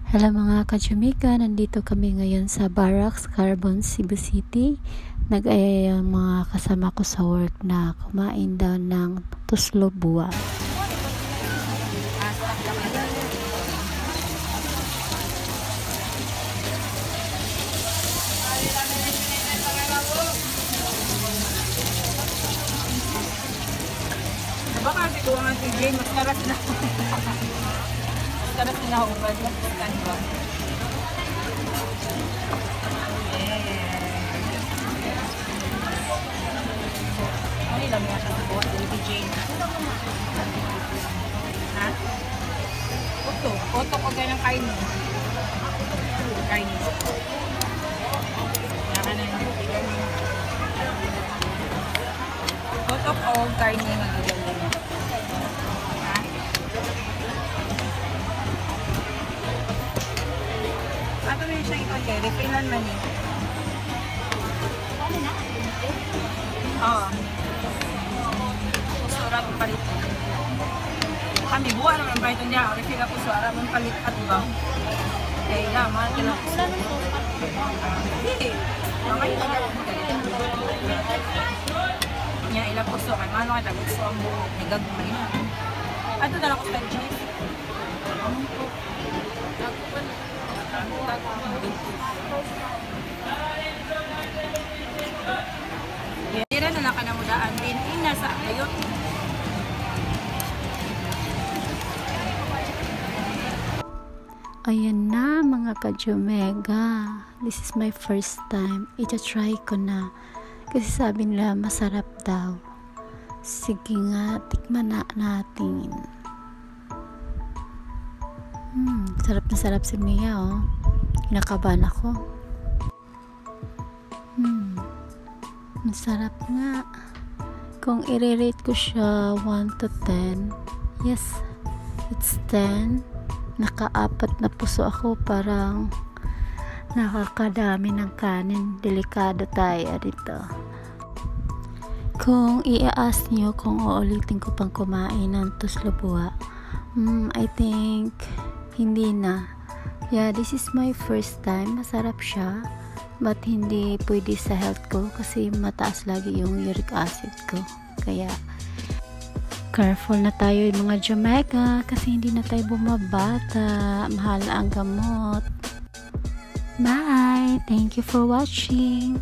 Hello mga kachumika, nandito kami ngayon sa Barracks, Carbon, Cebu City. Nag-ayaya ang mga kasama ko sa work na kumain daw ng tuslo buwa. Baka kasi kung ang TJ, mas karas na. Karas na ako ba? Kan ba? Ano lang yan sa buwan? TJ. Ha? Oto. Oto ko ganang kain mo. Kain mo. Yan na yung oto ko kain mo magiging. Ato na siya ito, Jerry. Kailan man eh? Oo. Surat mo palit. Kami buwan naman ba ito niya? Refill ako suara mong palit at ba? Kaya nga, mahal ka lang. Hindi. Mga ilang ako. Niya ilang puso. Kaya mahal ka lang. Gusto ang buo. Nagagumay na. Ato na lang ko sa Jerry. Tira na lang ka na mudaan din. Nasa ayot. Ayan na mga kajumega. This is my first time. Ita-try ko na. Kasi sabi nila masarap daw. Sige nga, tikman na natin. Sarap na sarap si Mia, oh. Kinakabahan ako. Masarap nga. Kung i-rate ko siya 1 to 10, yes, it's 10. Naka-4 na puso ako, parang nakakadami ng kanin. Delikado tayo dito. Kung i-ask nyo kung uulitin ko pang kumain ng tuslo buwa, I think hindi na. Yeah, this is my first time. Masarap siya, but hindi pwede sa health ko kasi mataas lagi yung uric acid ko. Kaya careful na tayo yung mga Jamaica kasi hindi na tayo bumabata. Mahal ang gamot. Bye! Thank you for watching.